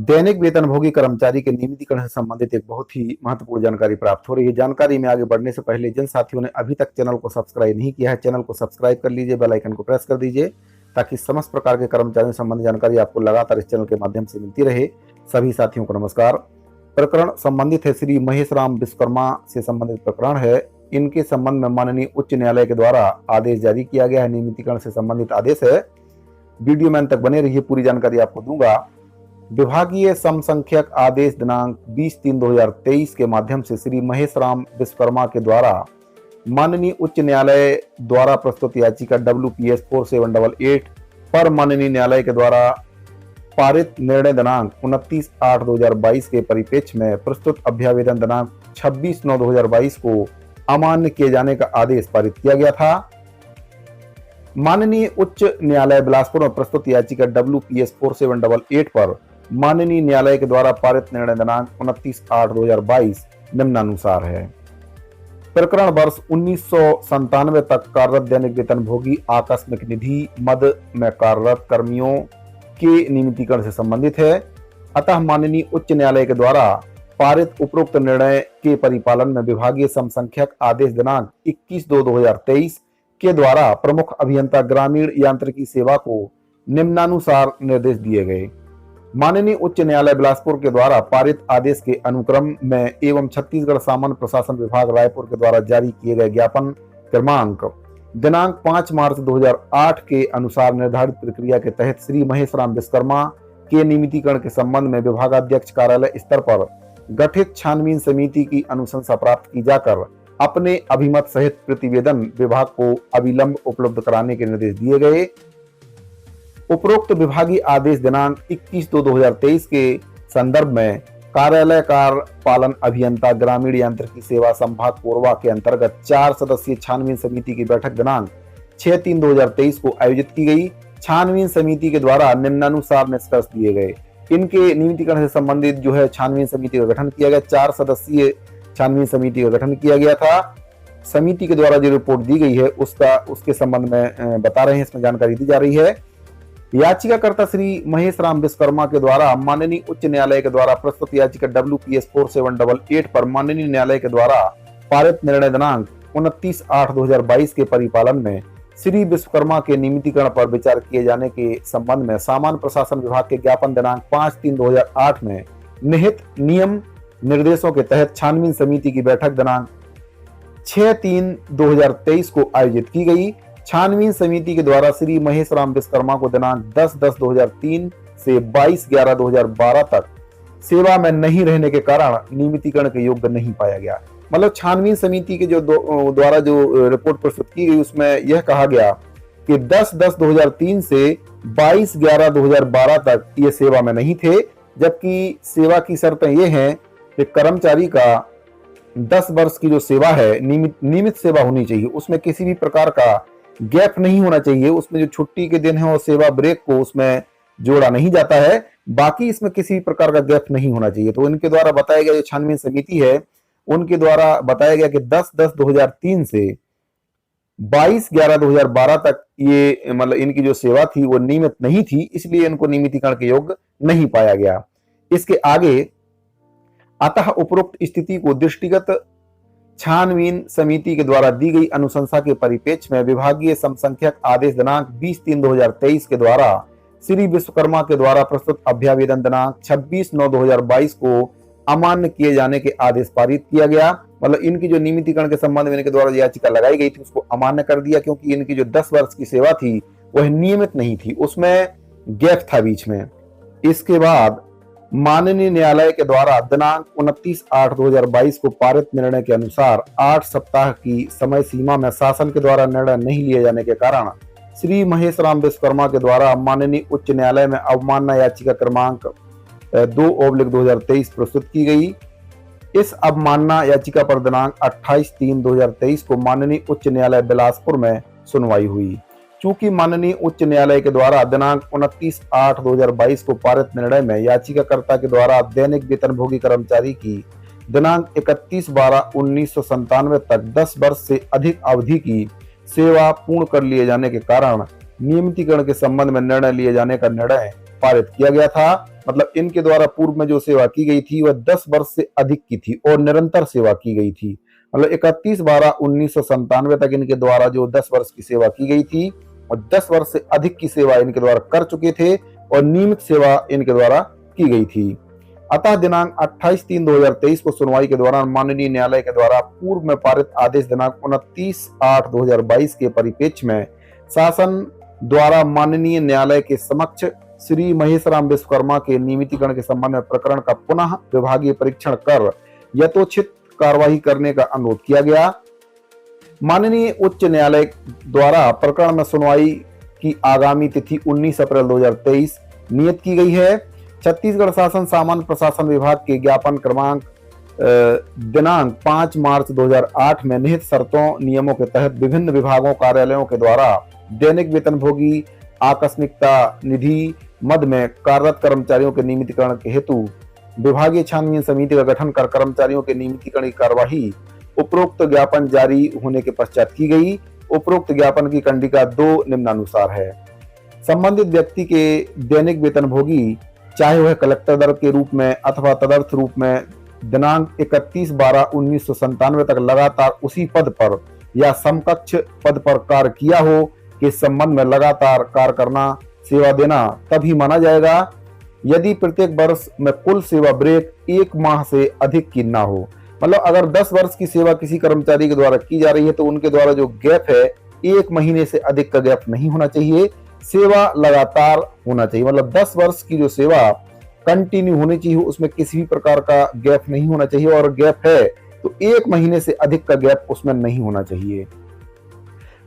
दैनिक वेतनभोगी कर्मचारी के नियमितीकरण से संबंधित एक बहुत ही महत्वपूर्ण जानकारी प्राप्त हो रही है। जानकारी में आगे बढ़ने से पहले जिन साथियों ने अभी तक चैनल को सब्सक्राइब नहीं किया है, चैनल को सब्सक्राइब कर लीजिए, बेल आइकन को प्रेस कर दीजिए ताकि समस्त प्रकार के कर्मचारियों से संबंधित जानकारी आपको लगातार इस चैनल के माध्यम से मिलती रहे। सभी साथियों को नमस्कार। प्रकरण संबंधित है श्री महेश राम विश्वकर्मा से संबंधित प्रकरण है। इनके संबंध में माननीय उच्च न्यायालय के द्वारा आदेश जारी किया गया है। नियमितीकरण से संबंधित आदेश है। वीडियो में अंत तक बने रहिए, पूरी जानकारी आपको दूंगा। विभागीय समसंख्यक आदेश दिनांक 20/3/2023 के माध्यम से श्री महेश राम विश्वकर्मा के द्वारा माननीय उच्च न्यायालय द्वारा प्रस्तुत याचिका WPS 4788 पर माननीय न्यायालय के द्वारा पारित निर्णय दिनांक 29/8/2022 के परिप्रेक्ष्य में प्रस्तुत अभ्यावेदन दिनांक 26/9/2022 को अमान्य किए जाने का आदेश पारित किया गया था। माननीय उच्च न्यायालय बिलासपुर में प्रस्तुत याचिका WPS 4788 पर माननीय न्यायालय के द्वारा पारित निर्णय दिनांक 29/8/2022 निम्नानुसार है। प्रकरण वर्ष 1997 तक कार्यरत दैनिक वेतनभोगी आकस्मिक निधि मद में कार्यरत कर्मियों के नियमितीकरण से संबंधित है। अतः माननीय उच्च न्यायालय के द्वारा पारित उपरोक्त निर्णय के परिपालन में विभागीय समसंख्यक आदेश दिनांक 21/2/2023 के द्वारा प्रमुख अभियंता ग्रामीण यांत्रिकी सेवा को निम्नानुसार निर्देश दिए गए। माननीय उच्च न्यायालय बिलासपुर के द्वारा पारित आदेश के अनुक्रम में एवं छत्तीसगढ़ सामान्य प्रशासन विभाग रायपुर के द्वारा जारी किए गए ज्ञापन क्रमांक दिनांक 5 मार्च 2008 के अनुसार निर्धारित प्रक्रिया के तहत श्री महेश राम विश्वकर्मा के नियमितीकरण के संबंध में विभागाध्यक्ष कार्यालय स्तर पर गठित छानबीन समिति की अनुशंसा प्राप्त की जाकर अपने अभिमत सहित प्रतिवेदन विभाग को अविलंब उपलब्ध कराने के निर्देश दिए गए। उपरोक्त विभागीय आदेश दिनांक 21/2/2023 के संदर्भ में कार्यालय कार्यपालन अभियंता ग्रामीण यांत्रिकी सेवा संभाग कोरबा के अंतर्गत 4 सदस्यीय छानबीन समिति की बैठक दिनांक 6/3/2023 को आयोजित की गई। छानबीन समिति के द्वारा निम्नानुसार निष्कर्ष दिए गए। इनके नियमितीकरण से संबंधित जो है छानबीन समिति का गठन किया गया। 4 सदस्यीय छानबीन समिति का गठन किया गया था। समिति के द्वारा जो रिपोर्ट दी गई है उसके संबंध में बता रहे हैं, इसमें जानकारी दी जा रही है। याचिकाकर्ता श्री महेश राम विश्वकर्मा के द्वारा माननीय उच्च न्यायालय के द्वारा प्रस्तुत याचिका WPS 4788 पर माननीय न्यायालय के द्वारा पारित निर्णय दिनांक 29/8/2022 के परिपालन में श्री विश्वकर्मा के नियमितीकरण पर विचार किए जाने के संबंध में सामान्य प्रशासन विभाग के ज्ञापन दिनांक 5/3/2008 में निहित नियम निर्देशों के तहत छानबीन समिति की बैठक दिनांक 6/3/2023 को आयोजित की गई। छानबीन समिति के द्वारा श्री महेश राम विश्वकर्मा को दिनांक 10/10/2003 से 22/11/2012 तक सेवा में नहीं रहने के कारण नियमितीकरण के योग्य नहीं पाया गया। मतलब छानबीन समिति के जो द्वारा जो रिपोर्ट प्रस्तुत की गई उसमें यह कहा गया कि 10/10/2003 से 22/11/2012 तक ये सेवा में नहीं थे, जबकि सेवा की शर्तें ये हैं कि कर्मचारी का 10 वर्ष की जो सेवा है नियमित सेवा होनी चाहिए, उसमें किसी भी प्रकार का गैप नहीं होना चाहिए। उसमें जो छुट्टी के दिन है और सेवा ब्रेक को उसमें जोड़ा नहीं जाता है, बाकी इसमें किसी भी प्रकार का गैप नहीं होना चाहिए। तो इनके द्वारा बताया गया जो छानबीन समिति है उनके द्वारा बताया गया कि 10/10/2003 से 22/11/2012 तक ये मतलब इनकी जो सेवा थी वो नियमित नहीं थी, इसलिए इनको नियमितीकरण के योग्य नहीं पाया गया। इसके आगे अतः उपरोक्त स्थिति को दृष्टिगत छानबीन समिति के द्वारा दी गई अनुशंसा के परिप्रेक्ष्य में विभागीय समसंख्यक आदेश दिनांक 20/3/2023 के द्वारा श्री विश्वकर्मा के द्वारा प्रस्तुत अभ्यावेदन दिनांक 26/9/2022 को अमान्य किए जाने के आदेश पारित किया गया। मतलब इनकी जो नियमितीकरण के संबंध में इनके द्वारा याचिका लगाई गई थी उसको अमान्य कर दिया, क्योंकि इनकी जो 10 वर्ष की सेवा थी वह नियमित नहीं थी, उसमें गैप था बीच में। इसके बाद माननीय न्यायालय के द्वारा दिनांक 29/8/2022 को पारित निर्णय के अनुसार 8 सप्ताह की समय सीमा में शासन के द्वारा निर्णय नहीं लिए जाने के कारण श्री महेश राम विश्वकर्मा के द्वारा माननीय उच्च न्यायालय में अवमानना याचिका क्रमांक 2/2023 प्रस्तुत की गई। इस अवमानना याचिका पर दिनांक 28/3/2023 को माननीय उच्च न्यायालय बिलासपुर में सुनवाई हुई। चूंकि माननीय उच्च न्यायालय के द्वारा दिनांक 29/8/2022 को पारित निर्णय में याचिकाकर्ता के द्वारा दैनिक वेतनभोगी कर्मचारी की दिनांक 31/12/1997 तक 10 वर्ष से अधिक अवधि की सेवा पूर्ण कर लिए जाने के कारण नियमितीकरण के संबंध में निर्णय लिए जाने का निर्णय पारित किया गया था। मतलब इनके द्वारा पूर्व में जो सेवा की गई थी वह 10 वर्ष से अधिक की थी और निरंतर सेवा की गई थी। मतलब 31/12/1997 तक इनके द्वारा जो 10 वर्ष की सेवा की गई थी और 10 वर्ष से अधिक की सेवा इनके द्वारा कर चुके थे और नियमित सेवा इनके द्वारा की गई थी। अतः दिनांक 28/3/2023 को सुनवाई के दौरान माननीय न्यायालय के द्वारा पूर्व में पारित आदेश दिनांक 29/8/2022 के परिप्रेक्ष्य में शासन द्वारा माननीय न्यायालय के समक्ष श्री महेशराम विश्वकर्मा के नियमितीकरण के संबंध में प्रकरण का पुनः विभागीय परीक्षण कर यथोचित कार्यवाही करने का अनुरोध किया गया। माननीय उच्च न्यायालय द्वारा प्रकरण में सुनवाई की आगामी तिथि 19 अप्रैल 2023 नियत की गई है। छत्तीसगढ़ शासन सामान्य प्रशासन विभाग के ज्ञापन क्रमांक दिनांक 5 मार्च 2008 में निहित शर्तों नियमों के तहत विभिन्न विभागों कार्यालयों के द्वारा दैनिक वेतनभोगी आकस्मिकता निधि मद में कार्यरत कर्मचारियों के नियमितीकरण के हेतु विभागीय छानबीन समिति का गठन कर कर्मचारियों के नियमितीकरण की कार्यवाही उपरोक्त ज्ञापन जारी होने के पश्चात की गई। उपरोक्त ज्ञापन की कंडिका 2 निम्नानुसार है। संबंधित व्यक्ति के दैनिक वेतनभोगी चाहे वह कलेक्टर दर के रूप में अथवा तदर्थ रूप में दिनांक 31/12/1997 तक लगातार उसी पद पर या समकक्ष पद पर कार्य किया हो के संबंध में लगातार कार्य करना सेवा देना तभी माना जाएगा यदि प्रत्येक वर्ष में कुल सेवा ब्रेक 1 माह से अधिक की ना हो। मतलब अगर 10 वर्ष की सेवा किसी कर्मचारी के द्वारा की जा रही है तो उनके द्वारा जो गैप है 1 महीने से अधिक का गैप नहीं होना चाहिए, सेवा लगातार होना चाहिए। मतलब 10 वर्ष की जो सेवा कंटिन्यू होनी चाहिए उसमें किसी भी प्रकार का गैप नहीं होना चाहिए और गैप है तो 1 महीने से अधिक का गैप उसमें नहीं होना चाहिए।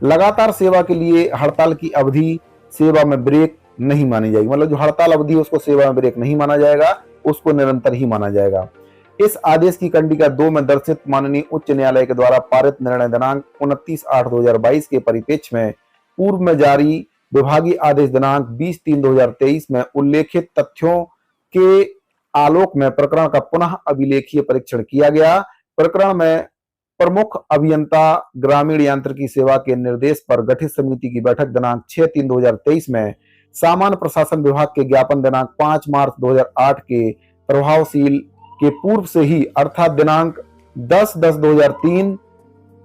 लगातार सेवा के लिए हड़ताल की अवधि सेवा में ब्रेक नहीं मानी जाएगी। मतलब जो हड़ताल अवधि है उसको सेवा में ब्रेक नहीं माना जाएगा, उसको निरंतर ही माना जाएगा। इस आदेश की कंडिका 2 में दर्शित माननीय उच्च न्यायालय के द्वारा पारित निर्णय दिनांक 29/8/2022 के परिप्रेक्ष्य में पूर्व में जारी विभागीय आदेश दिनांक 20/3/2023 में उल्लेखित तथ्यों के आलोक में प्रकरण का पुनः अभिलेखीय परीक्षण किया गया। प्रकरण में प्रमुख अभियंता ग्रामीण यांत्रिकी सेवा के निर्देश पर गठित समिति की बैठक दिनांक 6/3/2023 में सामान्य प्रशासन विभाग के ज्ञापन दिनांक 5 मार्च 2008 के प्रभावशील के पूर्व से ही अर्थात दिनांक 10/10/2003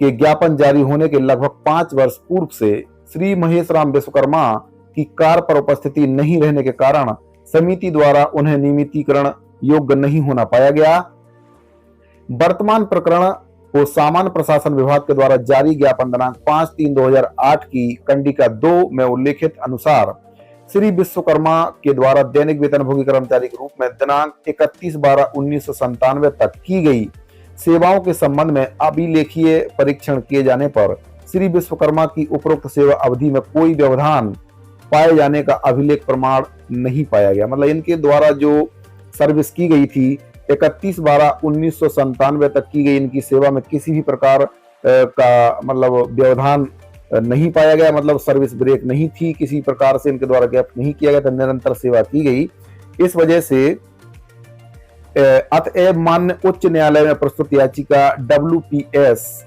के ज्ञापन जारी होने के लगभग 5 वर्ष पूर्व से श्री महेशराम विश्वकर्मा की कार्य पर उपस्थिति नहीं रहने के कारण समिति द्वारा उन्हें नियमितीकरण योग्य नहीं होना पाया गया। वर्तमान प्रकरण को सामान्य प्रशासन विभाग के द्वारा जारी ज्ञापन दिनांक 5/3/2008 की कंडिका 2 में उल्लेखित अनुसार श्री विश्वकर्मा के द्वारा दैनिक वेतनभोगी कर्मचारी के रूप में दिनांक 31/12/1997 तक की गई सेवाओं के संबंध में अभिलेखीय परीक्षण किए जाने पर श्री विश्वकर्मा की उपरोक्त सेवा अवधि में कोई व्यवधान पाए जाने का अभिलेख प्रमाण नहीं पाया गया। मतलब इनके द्वारा जो सर्विस की गई थी 31/12/1997 तक की गई इनकी सेवा में किसी भी प्रकार का मतलब व्यवधान नहीं पाया गया। मतलब सर्विस ब्रेक नहीं थी, किसी प्रकार से इनके द्वारा गैप नहीं किया गया था, निरंतर सेवा की गई। इस वजह से अतएव मान्य उच्च न्यायालय में प्रस्तुत याचिका WPS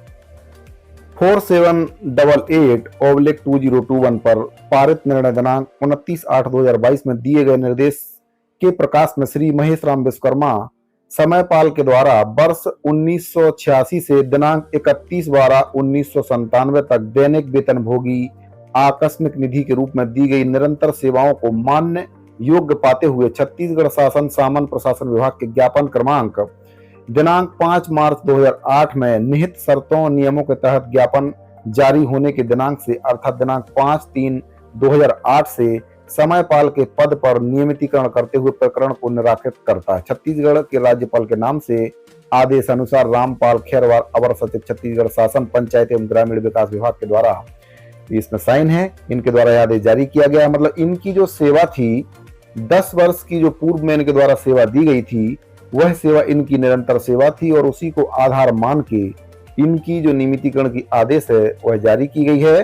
4788/2021 पर पारित निर्णय दिनांक 29/8/2022 में दिए गए निर्देश के प्रकाश में श्री महेशराम विश्वकर्मा समयपाल के द्वारा वर्ष 1986 से दिनांक 31/12/1997 तक दैनिक वेतनभोगी आकस्मिक निधि के रूप में दी गई निरंतर सेवाओं को मान्य योग्य पाते हुए छत्तीसगढ़ शासन सामान्य प्रशासन विभाग के ज्ञापन क्रमांक दिनांक 5 मार्च 2008 में निहित शर्तों नियमों के तहत ज्ञापन जारी होने के दिनांक से अर्थात दिनांक 5/3/2008 से समयपाल के पद पर नियमितीकरण करते हुए प्रकरण को निराकृत करता है। छत्तीसगढ़ के राज्यपाल के नाम से आदेश अनुसार रामपाल खैरवार अवर सचिव छत्तीसगढ़ शासन पंचायत एवं ग्रामीण विकास विभाग के द्वारा इसमें साइन है, इनके द्वारा यह आदेश जारी किया गया। मतलब इनकी जो सेवा थी 10 वर्ष की जो पूर्व में इनके द्वारा सेवा दी गई थी वह सेवा इनकी निरंतर सेवा थी और उसी को आधार मान के इनकी जो नियमितीकरण की आदेश है वह जारी की गई है।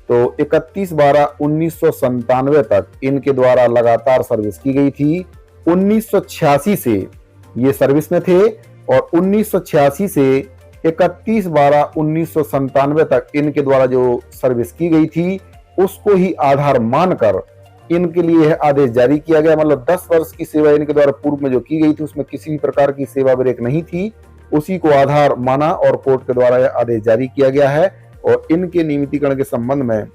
तो 31/12/1997 तक इनके द्वारा लगातार सर्विस की गई थी। 1986 से ये सर्विस में थे और 1986 से 31/12/1997 तक इनके द्वारा जो सर्विस की गई थी उसको ही आधार मानकर इनके लिए यह आदेश जारी किया गया। मतलब 10 वर्ष की सेवा इनके द्वारा पूर्व में जो की गई थी उसमें किसी भी प्रकार की सेवा ब्रेक नहीं थी, उसी को आधार माना और कोर्ट के द्वारा यह आदेश जारी किया गया है और इनके नियमितीकरण के संबंध में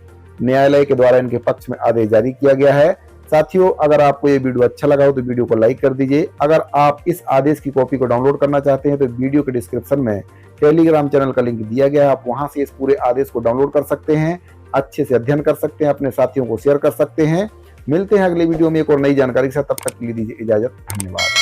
न्यायालय के द्वारा इनके पक्ष में आदेश जारी किया गया है। साथियों, अगर आपको ये वीडियो अच्छा लगा हो तो वीडियो को लाइक कर दीजिए। अगर आप इस आदेश की कॉपी को डाउनलोड करना चाहते हैं तो वीडियो के डिस्क्रिप्शन में टेलीग्राम चैनल का लिंक दिया गया है, आप वहां से इस पूरे आदेश को डाउनलोड कर सकते हैं, अच्छे से अध्ययन कर सकते हैं, अपने साथियों को शेयर कर सकते हैं। मिलते हैं अगले वीडियो में एक और नई जानकारी के साथ, तब तक के लिए दीजिए इजाजत। धन्यवाद।